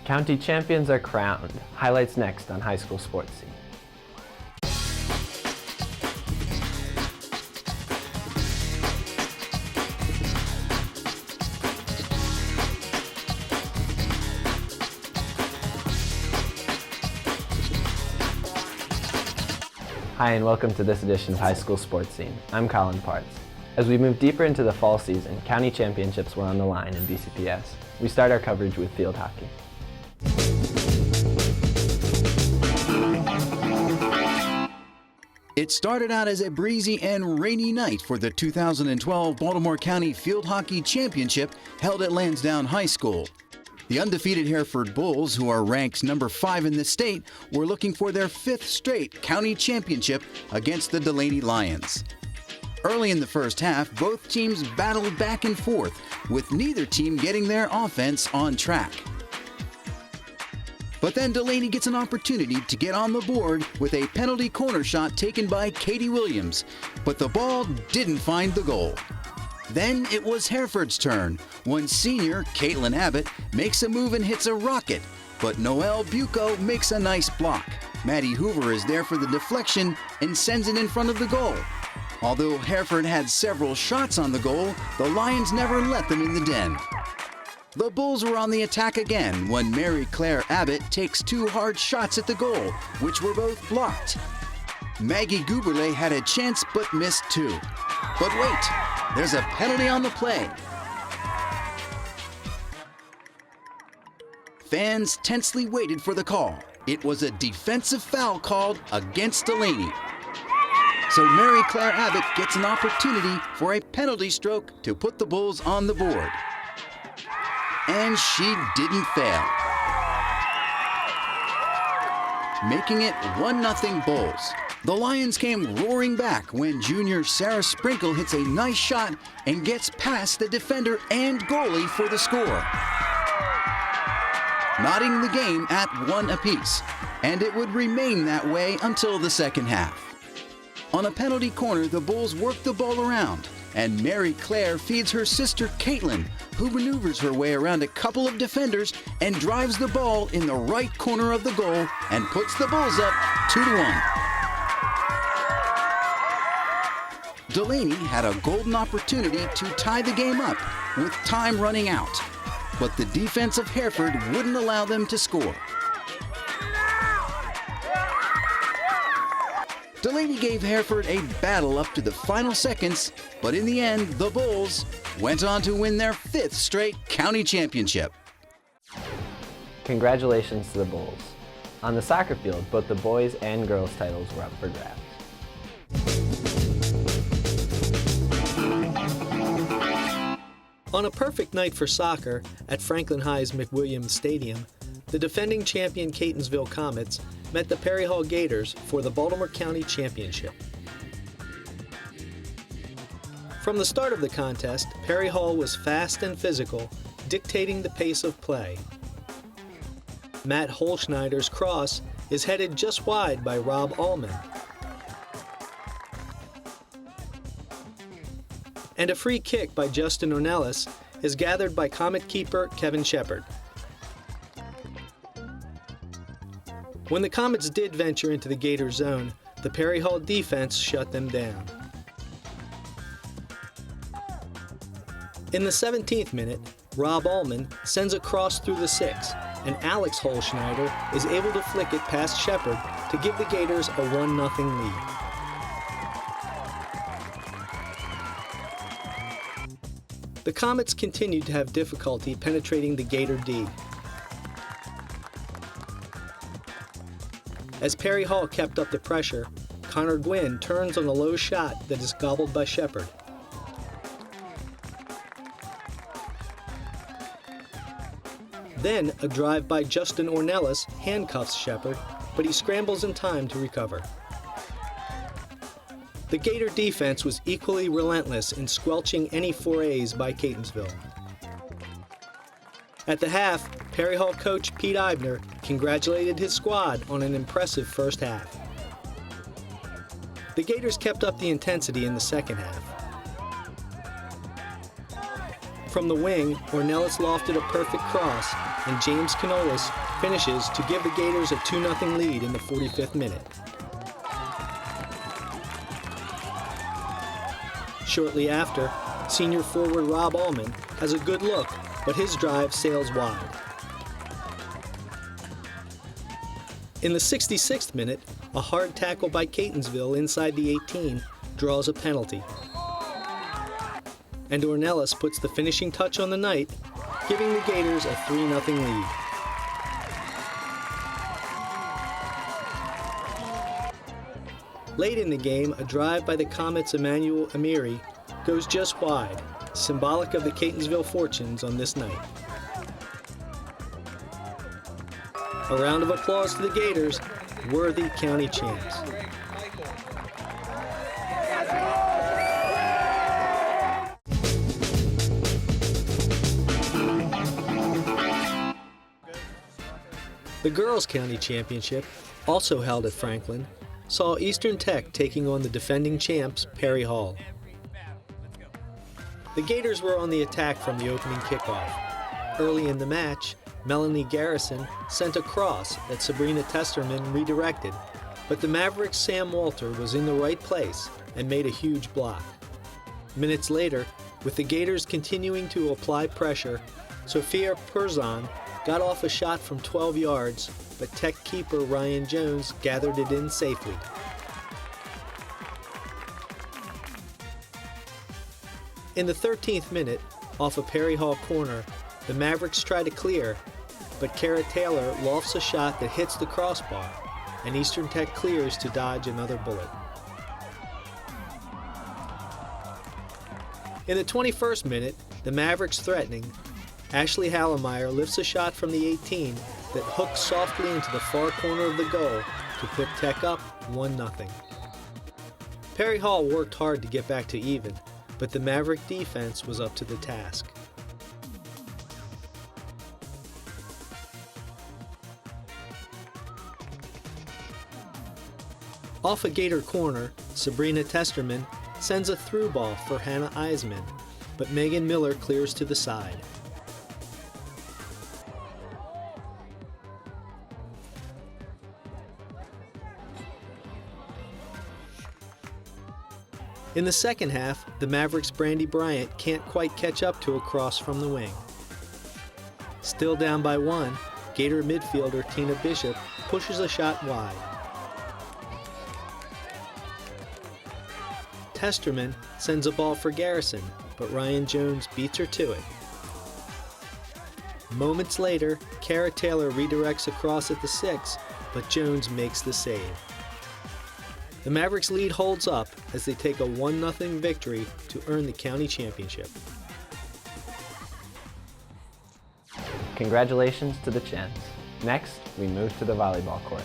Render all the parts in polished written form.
County champions are crowned. Highlights next on High School Sports Scene. Hi and welcome to this edition of High School Sports Scene. I'm Colin Parts. As we move deeper into the fall season, county championships were on the line in BCPS. We start our coverage with field hockey. It started out as a breezy and rainy night for the 2012 Baltimore County Field Hockey Championship held at Lansdowne High School. The undefeated Hereford Bulls, who are ranked number 5 in the state, were looking for their 5th straight county championship against the Delaney Lions. Early in the first half, both teams battled back and forth, with neither team getting their offense on track. But then Delaney gets an opportunity to get on the board with a penalty corner shot taken by Katie Williams, but the ball didn't find the goal. Then it was Hereford's turn when senior Caitlin Abbott makes a move and hits a rocket, but Noelle Bucco makes a nice block. Maddie Hoover is there for the deflection and sends it in front of the goal. Although Hereford had several shots on the goal, the Lions never let them in the den. The Bulls were on the attack again when Mary Claire Abbott takes 2 hard shots at the goal, which were both blocked. Maggie Guberle had a chance but missed 2. But wait, there's a penalty on the play. Fans tensely waited for the call. It was a defensive foul called against Delaney. So Mary Claire Abbott gets an opportunity for a penalty stroke to put the Bulls on the board. And she didn't fail, making it 1-0 Bulls. The Lions came roaring back when junior Sarah Sprinkle hits a nice shot and gets past the defender and goalie for the score, knotting the game at 1 apiece, and it would remain that way until the second half. On a penalty corner, the Bulls work the ball around, and Mary Claire feeds her sister Caitlin, who maneuvers her way around a couple of defenders and drives the ball in the right corner of the goal and puts the Bulls up 2-1. Delaney had a golden opportunity to tie the game up with time running out, but the defense of Hereford wouldn't allow them to score. Delaney gave Hereford a battle up to the final seconds, but in the end, the Bulls went on to win their 5th straight county championship. Congratulations to the Bulls. On the soccer field, both the boys and girls titles were up for grabs. On a perfect night for soccer at Franklin High's McWilliams Stadium, the defending champion Catonsville Comets met the Perry Hall Gators for the Baltimore County Championship. From the start of the contest, Perry Hall was fast and physical, dictating the pace of play. Matt Holschneider's cross is headed just wide by Rob Allman. And a free kick by Justin Ornelas is gathered by Comet keeper Kevin Shepard. When the Comets did venture into the Gator zone, the Perry Hall defense shut them down. In the 17th minute, Rob Allman sends a cross through the 6, and Alex Holschneider is able to flick it past Shepard to give the Gators a 1-0 lead. The Comets continued to have difficulty penetrating the Gator D. As Perry Hall kept up the pressure, Connor Gwynn turns on a low shot that is gobbled by Shepard. Then a drive by Justin Ornelas handcuffs Shepard, but he scrambles in time to recover. The Gator defense was equally relentless in squelching any forays by Catonsville. At the half, Perry Hall coach Pete Eibner congratulated his squad on an impressive first half. The Gators kept up the intensity in the second half. From the wing, Ornelas lofted a perfect cross, and James Canolis finishes to give the Gators a 2-0 lead in the 45th minute. Shortly after, senior forward Rob Allman has a good look, but his drive sails wide. In the 66th minute, a hard tackle by Catonsville inside the 18 draws a penalty. And Ornelas puts the finishing touch on the night, giving the Gators a 3-0 lead. Late in the game, a drive by the Comets' Emmanuel Amiri goes just wide, symbolic of the Catonsville fortunes on this night. A round of applause to the Gators, worthy county champs. The Girls County Championship, also held at Franklin, saw Eastern Tech taking on the defending champs Perry Hall. The Gators were on the attack from the opening kickoff. Early in the match, Melanie Garrison sent a cross that Sabrina Testerman redirected, but the Mavericks' Sam Walter was in the right place and made a huge block. Minutes later, with the Gators continuing to apply pressure, Sophia Perzan got off a shot from 12 yards, but Tech keeper Ryan Jones gathered it in safely. In the 13th minute, off a Perry Hall corner, the Mavericks try to clear, but Kara Taylor lofts a shot that hits the crossbar, and Eastern Tech clears to dodge another bullet. In the 21st minute, the Mavericks threatening, Ashley Hallemeyer lifts a shot from the 18 that hooks softly into the far corner of the goal to put Tech up 1-0. Perry Hall worked hard to get back to even, but the Maverick defense was up to the task. Off a Gator corner, Sabrina Testerman sends a through ball for Hannah Eisman, but Megan Miller clears to the side. In the second half, the Mavericks' Brandy Bryant can't quite catch up to a cross from the wing. Still down by 1, Gator midfielder Tina Bishop pushes a shot wide. Testerman sends a ball for Garrison, but Ryan Jones beats her to it. Moments later, Kara Taylor redirects a cross at the 6, but Jones makes the save. The Mavericks' lead holds up as they take a 1-0 victory to earn the county championship. Congratulations to the champs. Next, we move to the volleyball court.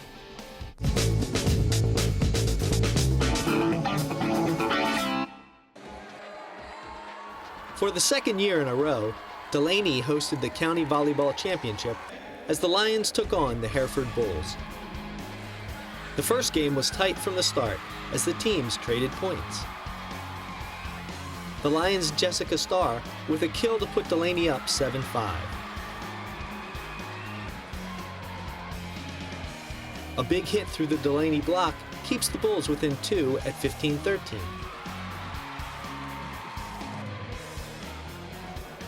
For the second year in a row, Delaney hosted the County Volleyball Championship as the Lions took on the Hereford Bulls. The first game was tight from the start as the teams traded points. The Lions' Jessica Starr with a kill to put Delaney up 7-5. A big hit through the Delaney block keeps the Bulls within 2 at 15-13.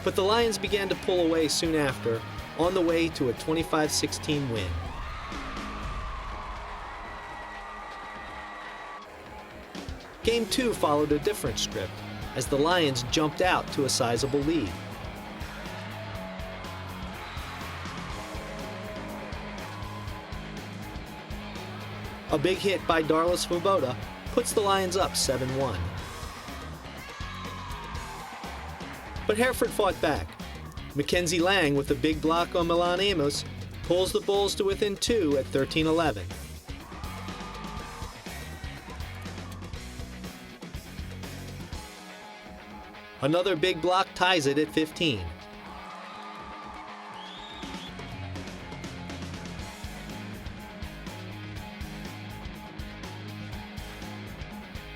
But the Lions began to pull away soon after, on the way to a 25-16 win. Game 2 followed a different script, as the Lions jumped out to a sizable lead. A big hit by Darla Svoboda puts the Lions up 7-1. But Hereford fought back. Mackenzie Lang with a big block on Milan Amos pulls the Bulls to within 2 at 13-11. Another big block ties it at 15.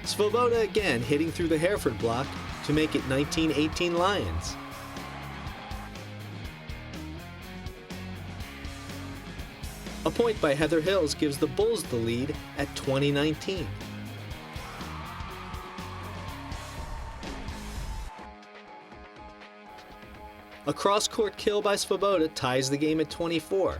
Svoboda again hitting through the Hereford block to make it 19-18 Lions. A point by Heather Hills gives the Bulls the lead at 20-19. A cross-court kill by Svoboda ties the game at 24.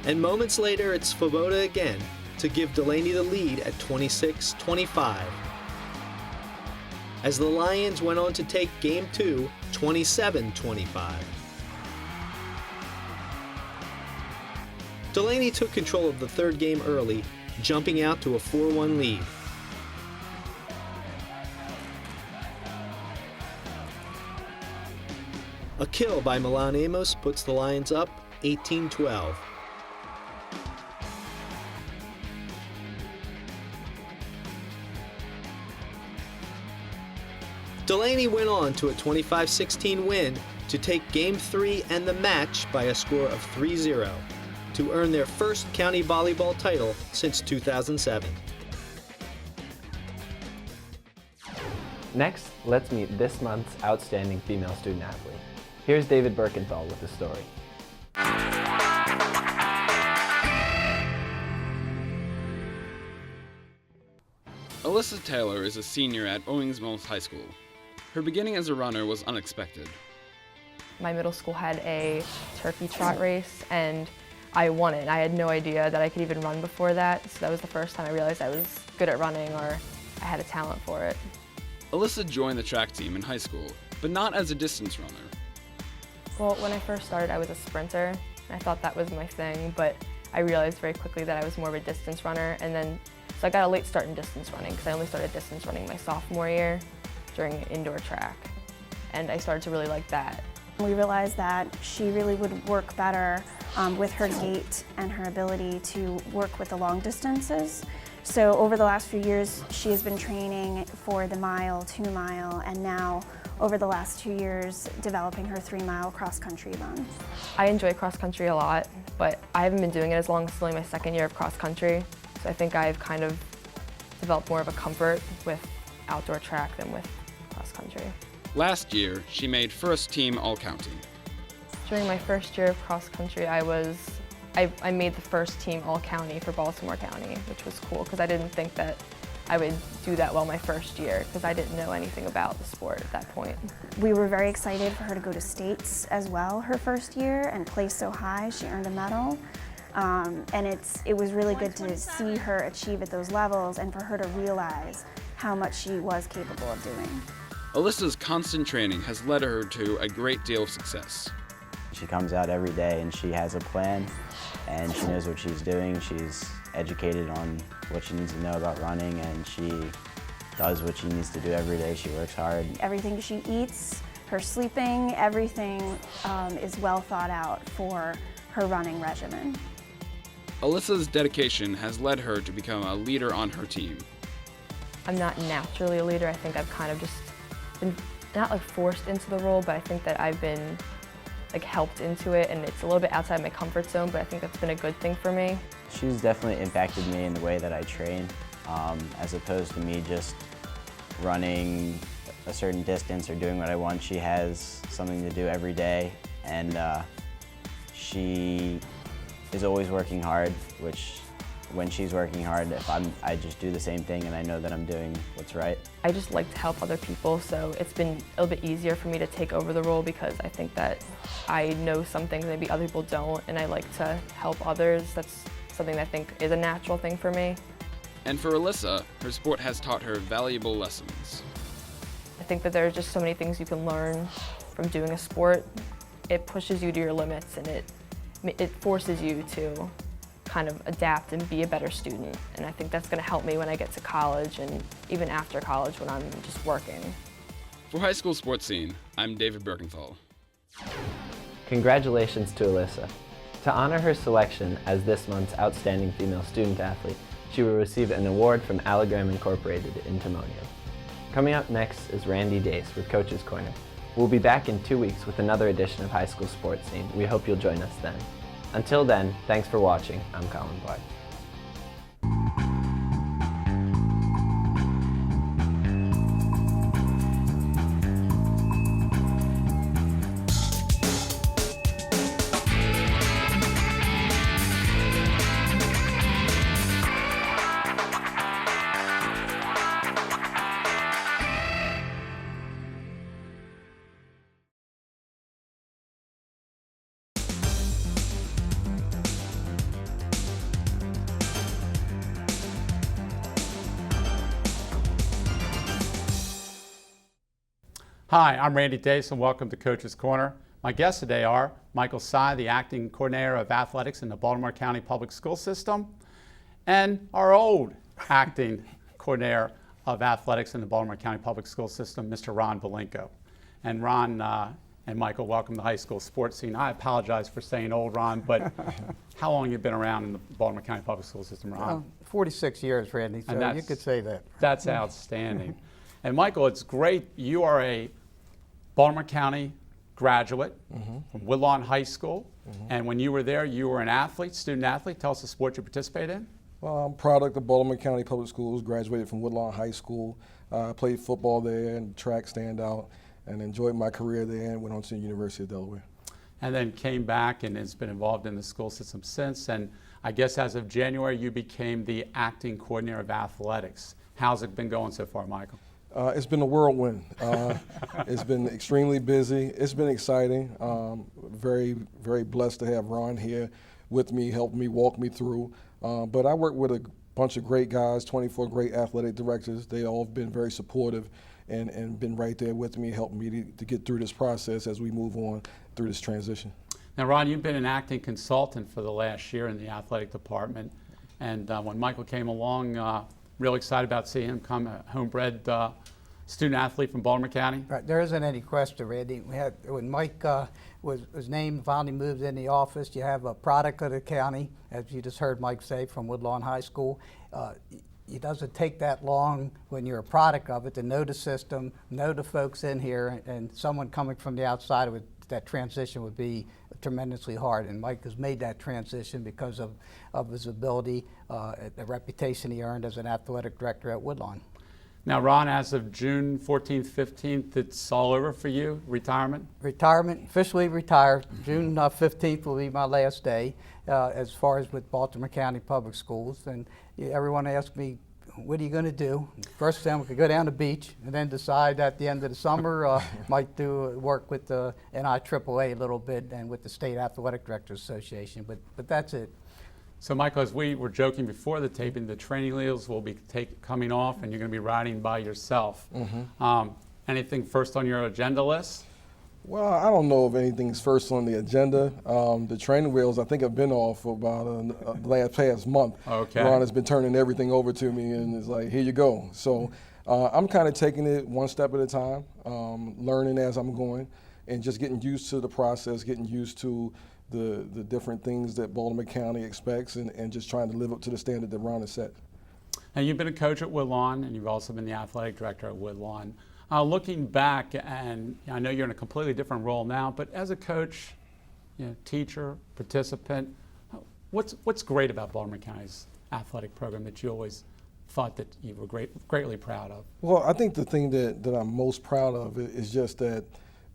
And moments later, it's Svoboda again to give Delaney the lead at 26-25. As the Lions went on to take Game 2, 27-25. Delaney took control of the third game early, jumping out to a 4-1 lead. A kill by Milan Amos puts the Lions up 18-12. Delaney went on to a 25-16 win to take Game 3 and the match by a score of 3-0 to earn their first county volleyball title since 2007. Next, let's meet this month's outstanding female student athlete. Here's David Birkenthal with the story. Alyssa Taylor is a senior at Owings High School. Her beginning as a runner was unexpected. My middle school had a turkey trot race and I won it. I had no idea that I could even run before that, so that was the first time I realized I was good at running or I had a talent for it. Alyssa joined the track team in high school, but not as a distance runner. Well, when I first started, I was a sprinter, and I thought that was my thing, but I realized very quickly that I was more of a distance runner, and then, so I got a late start in distance running, because I only started distance running my sophomore year during indoor track, and I started to really like that. We realized that she really would work better with her gait and her ability to work with the long distances. So over the last few years, she has been training for the mile, 2 mile, and now over the last 2 years, developing her 3-mile cross-country run. I enjoy cross-country a lot, but I haven't been doing it as long as it's only my second year of cross-country. So I think I've kind of developed more of a comfort with outdoor track than with cross-country. Last year, she made first team all-county. During my first year of cross-country, I made the first team all-county for Baltimore County, which was cool because I didn't think that I would do that well my first year because I didn't know anything about the sport at that point. We were very excited for her to go to states as well her first year and place so high. She earned a medal. And it was really good to see her achieve at those levels and for her to realize how much she was capable of doing. Alyssa's constant training has led her to a great deal of success. She comes out every day and she has a plan and she knows what she's doing. She's educated on what she needs to know about running and she does what she needs to do every day. She works hard. Everything she eats, her sleeping, everything is well thought out for her running regimen. Alyssa's dedication has led her to become a leader on her team. I'm not naturally a leader. I think I've kind of just been not like forced into the role, but I think that I've been like helped into it, and it's a little bit outside my comfort zone, but I think that's been a good thing for me. She's definitely impacted me in the way that I train, as opposed to me just running a certain distance or doing what I want. She has something to do every day, and she is always working hard, which when she's working hard, I just do the same thing and I know that I'm doing what's right. I just like to help other people, so it's been a little bit easier for me to take over the role because I think that I know some things maybe other people don't, and I like to help others. That's something that I think is a natural thing for me. And for Alyssa, her sport has taught her valuable lessons. I think that there are just so many things you can learn from doing a sport. It pushes you to your limits and it forces you to kind of adapt and be a better student. And I think that's going to help me when I get to college and even after college when I'm just working. For High School Sports Scene, I'm David Birkenthal. Congratulations to Alyssa. To honor her selection as this month's outstanding female student athlete, she will receive an award from Allogram Incorporated in Timonium. Coming up next is Randy Dace with Coach's Corner. We'll be back in 2 weeks with another edition of High School Sports Scene. We hope you'll join us then. Until then, thanks for watching. I'm Colin Bart. Hi, I'm Randy Dace and welcome to Coach's Corner. My guests today are Michael Sy, the acting coordinator of athletics in the Baltimore County Public School System, and our old acting coordinator of athletics in the Baltimore County Public School System, Mr. Ron Belinko. And Ron and Michael, welcome to the high school sports scene. I apologize for saying old, Ron, but how long have you been around in the Baltimore County Public School System, Ron? 46 years, Randy, so you could say that. That's outstanding. And Michael, it's great. You are a Baltimore County graduate from Woodlawn High School. And when you were there, you were an athlete, student athlete. Tell us the sport you participated in. Well, I'm product of Baltimore County Public Schools, graduated from Woodlawn High School. Played football there and track standout and enjoyed my career there and went on to the University of Delaware. And then came back and has been involved in the school system since. And I guess as of January, you became the acting coordinator of athletics. How's it been going so far, Michael? It's been a whirlwind. It's been extremely busy. It's been exciting. Very, very blessed to have Ron here with me, helping me, walk me through. But I work with a bunch of great guys, 24 great athletic directors. They all have been very supportive and been right there with me, helping me to get through this process as we move on through this transition. Now, Ron, you've been an acting consultant for the last year in the athletic department. And when Michael came along, real excited about seeing him come, a homebred student athlete from Baltimore County. Right, there isn't any question, Randy. When Mike was named, finally moved in the office, you have a product of the county, as you just heard Mike say, from Woodlawn High School. It doesn't take that long when you're a product of it to know the system, know the folks in here, and someone coming from the outside of it, that transition would be tremendously hard. And Mike has made that transition because of his ability, the reputation he earned as an athletic director at Woodlawn. Now, Ron, as of June 14th, 15th, it's all over for you, retirement? Retirement, officially retired. June 15th will be my last day as far as with Baltimore County Public Schools. And everyone asks me, what are you going to do? First thing, we could go down the beach and then decide at the end of the summer, might do work with the NIAAA a little bit and with the State Athletic Directors Association, but that's it. So, Michael, as we were joking before the taping, the training wheels will be coming off and you're going to be riding by yourself. Anything first on your agenda list? Well, I don't know if anything's first on the agenda. The training wheels, I think, have been off for about the past month. Okay. Ron has been turning everything over to me and is like, here you go. So I'm kind of taking it one step at a time, learning as I'm going, and just getting used to the process, getting used to the different things that Baltimore County expects, and just trying to live up to the standard that Ron has set. Now, you've been a coach at Woodlawn, and you've also been the athletic director at Woodlawn. Looking back, and I know you're in a completely different role now, but as a coach, teacher, participant, what's great about Baltimore County's athletic program that you always thought that you were greatly proud of? Well, I think the thing that I'm most proud of is just that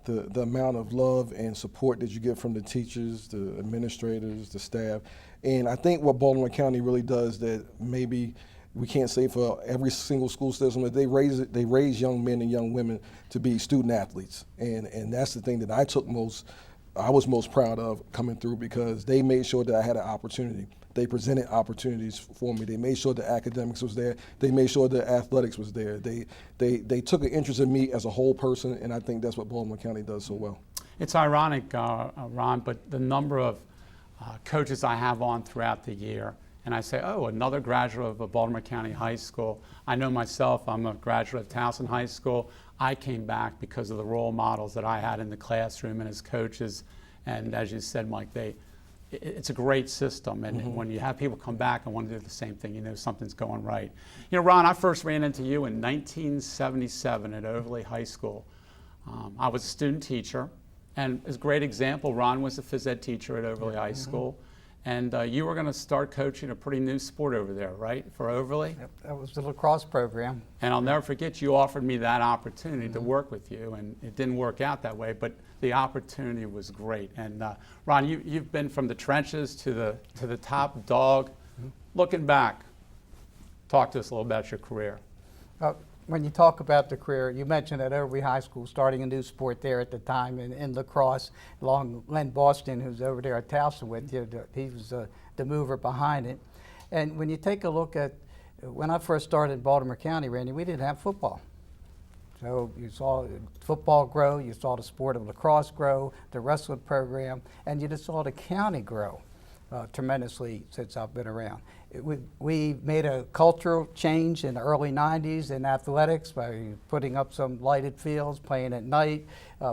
the amount of love and support that you get from the teachers, the administrators, the staff. And I think what Baltimore County really does that maybe we can't say for every single school system, that they raise young men and young women to be student athletes. And that's the thing that I was most proud of coming through, because they made sure that I had an opportunity. They presented opportunities for me. They made sure the academics was there. They made sure the athletics was there. They took an interest in me as a whole person, and I think that's what Baltimore County does so well. It's ironic, Ron, but the number of coaches I have on throughout the year, and I say, oh, another graduate of a Baltimore County high school. I know myself, I'm a graduate of Towson High School. I came back because of the role models that I had in the classroom and as coaches. And as you said, Mike, it's a great system. And when you have people come back and want to do the same thing, you know something's going right. You know, Ron, I first ran into you in 1977 at Overley High School. I was a student teacher. And as a great example, Ron was a phys ed teacher at Overley High School. And you were going to start coaching a pretty new sport over there, right, for Overley? Yep, that was the lacrosse program. And I'll never forget, you offered me that opportunity to work with you, and it didn't work out that way, but the opportunity was great. And Ron, you've been from the trenches to the top dog. Looking back, talk to us a little about your career. When you talk about the career, you mentioned at Overley High School, starting a new sport there at the time in lacrosse, along Len Boston, who's over there at Towson with you. He was the mover behind it. And when you take a look at, when I first started in Baltimore County, Randy, we didn't have football. So you saw football grow, you saw the sport of lacrosse grow, the wrestling program, and you just saw the county grow tremendously since I've been around. We made a cultural change in the early 90s in athletics by putting up some lighted fields, playing at night,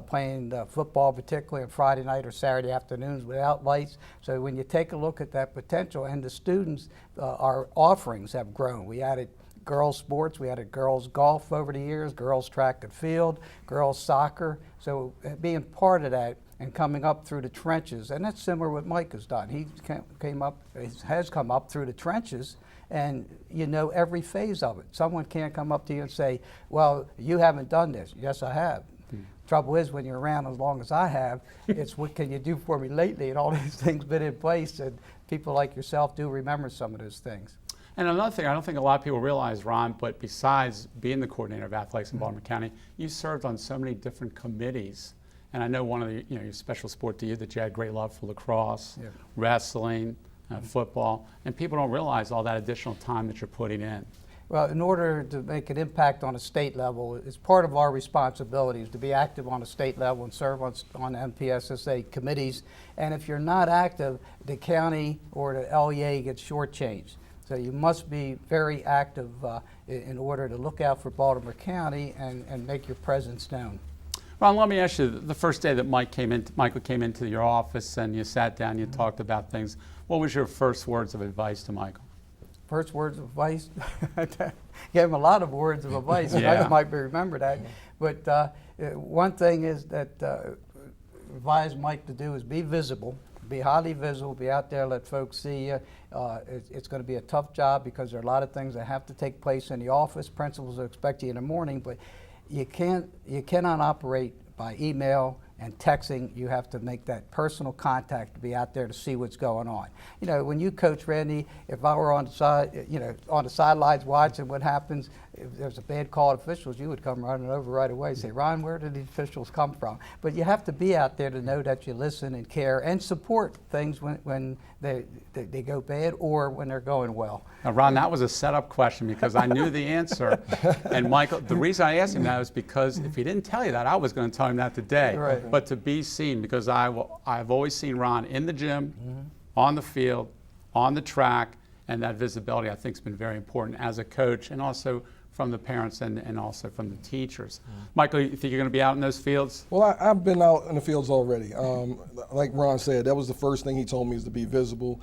playing football particularly on Friday night or Saturday afternoons without lights. So when you take a look at that potential, and the students, our offerings have grown. We added girls sports, we added girls golf over the years, girls track and field, girls soccer. So being part of that and coming up through the trenches, and that's similar to what Mike has done. He has come up through the trenches, and you know every phase of it. Someone can't come up to you and say, well, you haven't done this. Yes, I have. Trouble is, when you're around as long as I have, it's what can you do for me lately, and all these things been in place, and people like yourself do remember some of those things. And another thing, I don't think a lot of people realize, Ron, but besides being the coordinator of athletics in Baltimore County, you served on so many different committees. And I know one of the, your special sport to you that you had great love for lacrosse, wrestling, football, and people don't realize all that additional time that you're putting in. Well, in order to make an impact on a state level, it's part of our responsibilities to be active on a state level and serve on MPSSA committees. And if you're not active, the county or the LEA gets shortchanged. So you must be very active in order to look out for Baltimore County and make your presence known. Ron, let me ask you, the first day that Michael came into your office and you sat down, you talked about things, what was your first words of advice to Michael? First words of advice? Gave him a lot of words of advice. Yeah. I might remember that. But one thing is that advise Mike to do is be visible. Be highly visible, be out there, let folks see you. It's going to be a tough job because there are a lot of things that have to take place in the office. Principals will expect you in the morning, but you cannot operate by email and texting. You have to make that personal contact to be out there to see what's going on. You know, when you coach, Randy, if I were on the side, on the sidelines watching what happens, if there's a bad call to officials, you would come running over right away and say, Ron, where did these officials come from? But you have to be out there to know that you listen and care and support things when they go bad or when they're going well. Now, Ron, that was a setup question because I knew the answer. And Michael, the reason I asked him that was because if he didn't tell you that, I was going to tell him that today. Right. But to be seen, because I've always seen Ron in the gym, on the field, on the track, and that visibility I think has been very important as a coach and also from the parents and also from the teachers. Michael, you think you're going to be out in those fields? Well, I've been out in the fields already. Like Ron said, that was the first thing he told me is to be visible.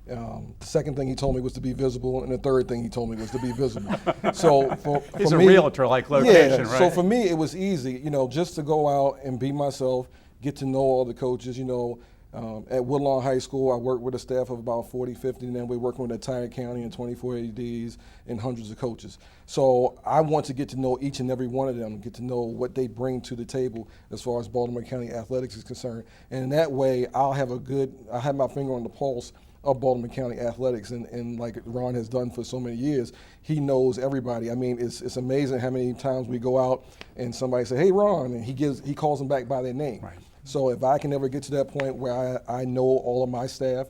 The second thing he told me was to be visible, and the third thing he told me was to be visible. So for He's me, a realtor like location, right? So for me, it was easy, just to go out and be myself, get to know all the coaches, At Woodlawn High School, I worked with a staff of about 40, 50, and then we're working with the entire county and 24 ADs and hundreds of coaches. So I want to get to know each and every one of them, get to know what they bring to the table as far as Baltimore County athletics is concerned. And in that way, I have my finger on the pulse of Baltimore County athletics, and like Ron has done for so many years, he knows everybody. I mean, it's amazing how many times we go out and somebody say, "Hey, Ron," and he calls them back by their name. Right. So if I can ever get to that point where I know all of my staff,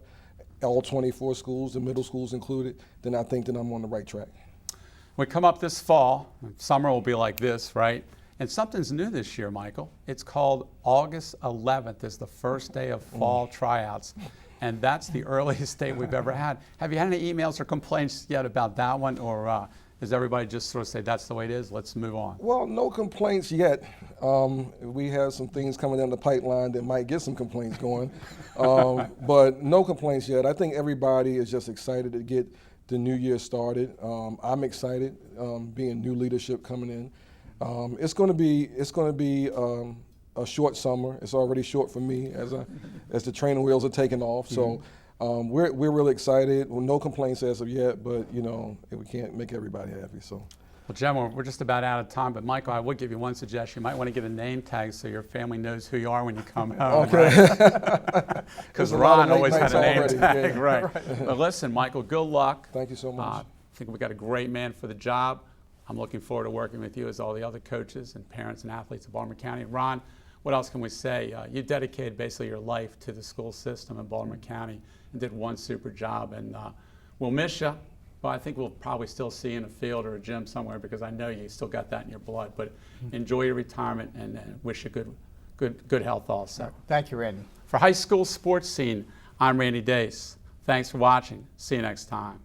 all 24 schools, the middle schools included, then I think that I'm on the right track. We come up this fall, summer will be like this, right? And something's new this year, Michael. It's called August 11th is the first day of fall tryouts. And that's the earliest date we've ever had. Have you had any emails or complaints yet about that one, or does everybody just sort of say that's the way it is, let's move on? Well, no complaints yet. We have some things coming down the pipeline that might get some complaints going, but no complaints yet. I think everybody is just excited to get the new year started. I'm excited, being new leadership coming in. It's going to be a short summer. It's already short for me as the training wheels are taking off. So we're really excited. Well, no complaints as of yet, but we can't make everybody happy. So. Well, Jen, we're just about out of time, but Michael, I would give you one suggestion. You might want to give a name tag so your family knows who you are when you come home. Okay. Because Ron always had a name already. tag, Yeah. right. But listen, Michael, good luck. Thank you so much. I think we got a great man for the job. I'm looking forward to working with you as all the other coaches and parents and athletes of Baltimore County. Ron, what else can we say? You dedicated basically your life to the school system in Baltimore County and did one super job. And we'll miss you. Well, I think we'll probably still see you in a field or a gym somewhere, because I know you still got that in your blood. But enjoy your retirement, and wish you good health also. Thank you, Randy. For High School Sports Scene, I'm Randy Dace. Thanks for watching. See you next time.